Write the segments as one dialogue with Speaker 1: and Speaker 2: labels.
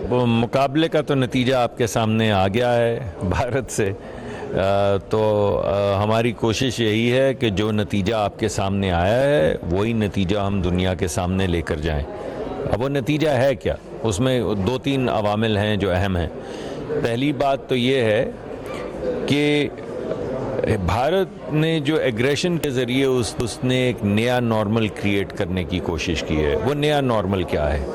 Speaker 1: وہ مقابلے کا تو نتیجہ آپ کے سامنے آ گیا ہے بھارت سے، تو ہماری کوشش یہی ہے کہ جو نتیجہ آپ کے سامنے آیا ہے وہی نتیجہ ہم دنیا کے سامنے لے کر جائیں۔ اب وہ نتیجہ ہے کیا؟ اس میں 2-3 عوامل ہیں جو اہم ہیں۔ پہلی بات تو یہ ہے کہ بھارت نے جو ایگریشن کے ذریعے اس نے ایک نیا نارمل کریٹ کرنے کی کوشش کی ہے۔ وہ نیا نارمل کیا ہے؟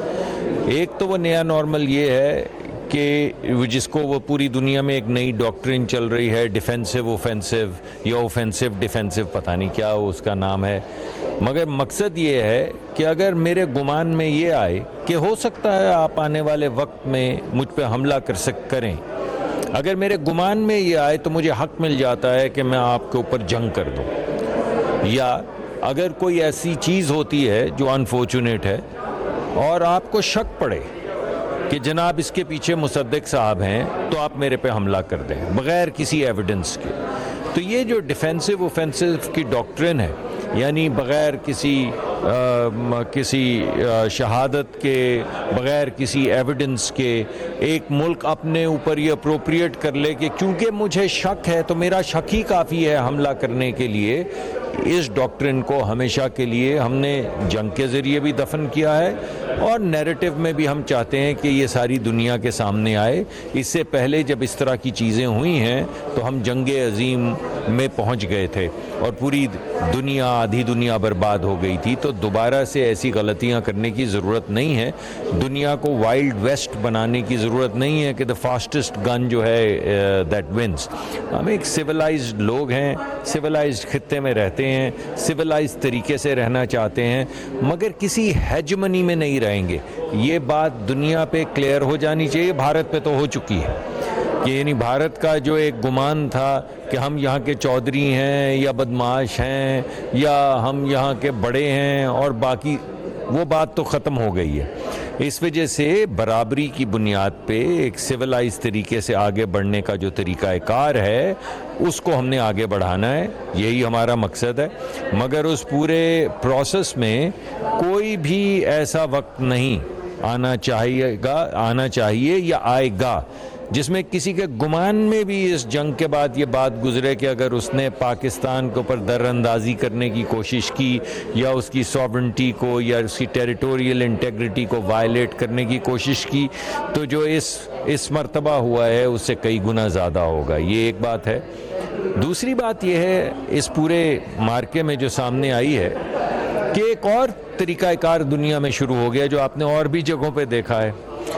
Speaker 1: ایک تو وہ نیا نارمل یہ ہے کہ جس کو وہ پوری دنیا میں ایک نئی ڈاکٹرن چل رہی ہے، ڈیفینسو اوفینسو یا اوفینسو ڈیفینسو، پتہ نہیں کیا اس کا نام ہے، مگر مقصد یہ ہے کہ اگر میرے گمان میں یہ آئے کہ ہو سکتا ہے آپ آنے والے وقت میں مجھ پہ حملہ کریں، اگر میرے گمان میں یہ آئے تو مجھے حق مل جاتا ہے کہ میں آپ کے اوپر جنگ کر دوں، یا اگر کوئی ایسی چیز ہوتی ہے جو انفارچونیٹ ہے اور آپ کو شک پڑے کہ جناب اس کے پیچھے مصدق صاحب ہیں، تو آپ میرے پہ حملہ کر دیں بغیر کسی ایویڈنس کے۔ تو یہ جو ڈیفینسو اوفینسو کی ڈاکٹرن ہے، یعنی بغیر کسی شہادت کے، بغیر کسی ایویڈنس کے ایک ملک اپنے اوپر یہ اپروپریٹ کر لے کہ کیونکہ مجھے شک ہے تو میرا شک ہی کافی ہے حملہ کرنے کے لیے، اس ڈاکٹرن کو ہمیشہ کے لیے ہم نے جنگ کے ذریعے بھی دفن کیا ہے، اور نیریٹو میں بھی ہم چاہتے ہیں کہ یہ ساری دنیا کے سامنے آئے۔ اس سے پہلے جب اس طرح کی چیزیں ہوئی ہیں تو ہم جنگ عظیم میں پہنچ گئے تھے اور پوری دنیا، آدھی دنیا برباد ہو گئی تھی، تو دوبارہ سے ایسی غلطیاں کرنے کی ضرورت نہیں ہے۔ دنیا کو وائلڈ ویسٹ بنانے کی ضرورت نہیں ہے کہ دا فاسٹسٹ گن جو ہے دیٹ ونس۔ ہم ایک سویلائزڈ لوگ ہیں، سویلائزڈ خطے میں رہتے ہیں، سویلائزڈ طریقے سے رہنا چاہتے ہیں، مگر کسی ہیجمنی میں نہیں رہیں گے۔ یہ بات دنیا پہ کلیئر ہو جانی چاہیے، بھارت پہ تو ہو چکی ہے کہ یعنی بھارت کا جو ایک گمان تھا کہ ہم یہاں کے چودھری ہیں یا بدماش ہیں یا ہم یہاں کے بڑے ہیں اور باقی، وہ بات تو ختم ہو گئی ہے۔ اس وجہ سے برابری کی بنیاد پہ ایک سویلائز طریقے سے آگے بڑھنے کا جو طریقہ کار ہے اس کو ہم نے آگے بڑھانا ہے، یہی ہمارا مقصد ہے۔ مگر اس پورے پروسیس میں کوئی بھی ایسا وقت نہیں آنا چاہیے یا آئے گا جس میں کسی کے گمان میں بھی اس جنگ کے بعد یہ بات گزرے کہ اگر اس نے پاکستان کے اوپر در اندازی کرنے کی کوشش کی یا اس کی سوورنٹی کو یا اس کی ٹیریٹوریل انٹیگریٹی کو وائلیٹ کرنے کی کوشش کی، تو جو اس مرتبہ ہوا ہے اس سے کئی گنا زیادہ ہوگا۔ یہ ایک بات ہے۔ دوسری بات یہ ہے اس پورے مارکے میں جو سامنے آئی ہے کہ ایک اور طریقہ کار دنیا میں شروع ہو گیا جو آپ نے اور بھی جگہوں پہ دیکھا ہے،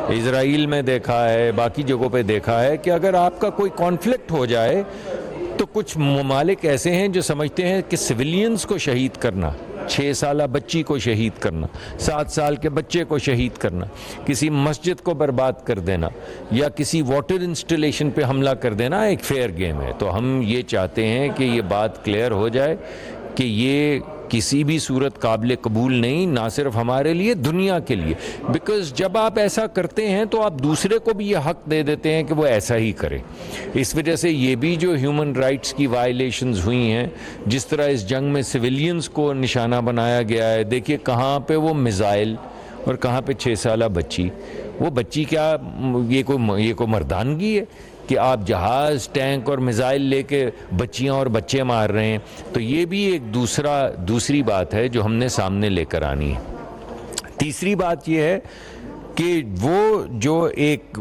Speaker 1: اسرائیل میں دیکھا ہے، باقی جگہوں پہ دیکھا ہے، کہ اگر آپ کا کوئی کانفلکٹ ہو جائے تو کچھ ممالک ایسے ہیں جو سمجھتے ہیں کہ سویلینز کو شہید کرنا، 6 سالہ بچی کو شہید کرنا، 7 سال کے بچے کو شہید کرنا، کسی مسجد کو برباد کر دینا یا کسی واٹر انسٹالیشن پہ حملہ کر دینا ایک فیئر گیم ہے۔ تو ہم یہ چاہتے ہیں کہ یہ بات کلیئر ہو جائے کہ یہ کسی بھی صورت قابل قبول نہیں، نہ صرف ہمارے لیے، دنیا کے لیے، بیکاز جب آپ ایسا کرتے ہیں تو آپ دوسرے کو بھی یہ حق دے دیتے ہیں کہ وہ ایسا ہی کرے۔ اس وجہ سے یہ بھی جو ہیومن رائٹس کی وائلیشنز ہوئی ہیں، جس طرح اس جنگ میں سویلینز کو نشانہ بنایا گیا ہے، دیکھیے کہاں پہ وہ میزائل اور کہاں پہ 6 سالہ بچی، وہ بچی کیا یہ کوئی مردانگی ہے کہ آپ جہاز، ٹینک اور میزائل لے کے بچیاں اور بچے مار رہے ہیں؟ تو یہ بھی ایک دوسری بات ہے جو ہم نے سامنے لے کر آنی ہے۔ تیسری بات یہ ہے کہ وہ جو ایک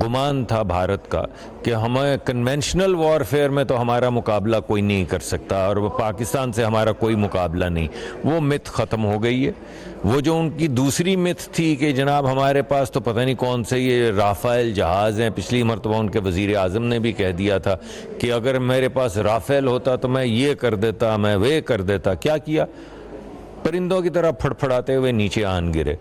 Speaker 1: گمان تھا بھارت کا کہ ہمیں کنونشنل وارفیئر میں تو ہمارا مقابلہ کوئی نہیں کر سکتا اور وہ پاکستان سے ہمارا کوئی مقابلہ نہیں، وہ مت ختم ہو گئی ہے۔ وہ جو ان کی دوسری مت تھی کہ جناب ہمارے پاس تو پتہ نہیں کون سے یہ رافیل جہاز ہیں، پچھلی مرتبہ ان کے وزیر اعظم نے بھی کہہ دیا تھا کہ اگر میرے پاس رافیل ہوتا تو میں یہ کر دیتا، میں وہ کر دیتا۔ کیا کیا؟ پرندوں کی طرح پھڑ پھڑاتے ہوئے نیچے آن گرے۔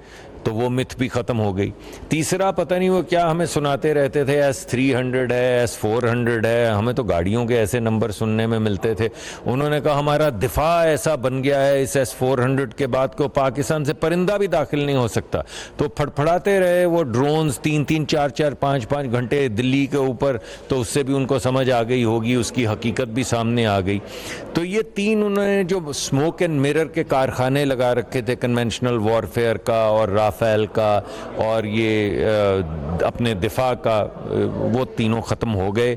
Speaker 1: تو وہ مت بھی ختم ہو گئی۔ تیسرا پتہ نہیں وہ کیا ہمیں سناتے رہتے تھے، S-300 ہے، S-400 ہے، ہمیں تو گاڑیوں کے ایسے نمبر سننے میں ملتے تھے۔ انہوں نے کہا ہمارا دفاع ایسا بن گیا ہے اس S-400 کے بعد کو پاکستان سے پرندہ بھی داخل نہیں ہو سکتا۔ تو پھڑپھڑاتے رہے وہ ڈرونز 3-3 4-4 5-5 گھنٹے دلی کے اوپر، تو اس سے بھی ان کو سمجھ آ گئی ہوگی، اس کی حقیقت بھی سامنے آ گئی۔ تو یہ تین انہوں نے جو اسموک اینڈ مرر کے کارخانے لگا رکھے تھے کنونشنل وارفیئر کا اور رافیل کا اور یہ اپنے دفاع کا، وہ تینوں ختم ہو گئے.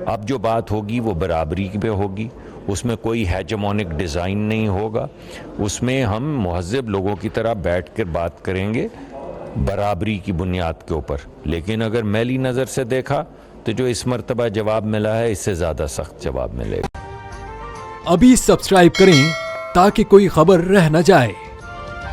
Speaker 1: اب جو بات ہوگی وہ برابری پہ ہوگی، اس میں کوئی ہیجمونک ڈیزائن نہیں ہوگا، اس میں ہم مہذب لوگوں کی طرح بیٹھ کر بات کریں گے برابری کی بنیاد کے اوپر. لیکن اگر میلی نظر سے دیکھا تو جو اس مرتبہ جواب ملا ہے اس سے زیادہ سخت جواب ملے گا.
Speaker 2: ابھی سبسکرائب کریں تاکہ کوئی خبر رہ نہ جائے.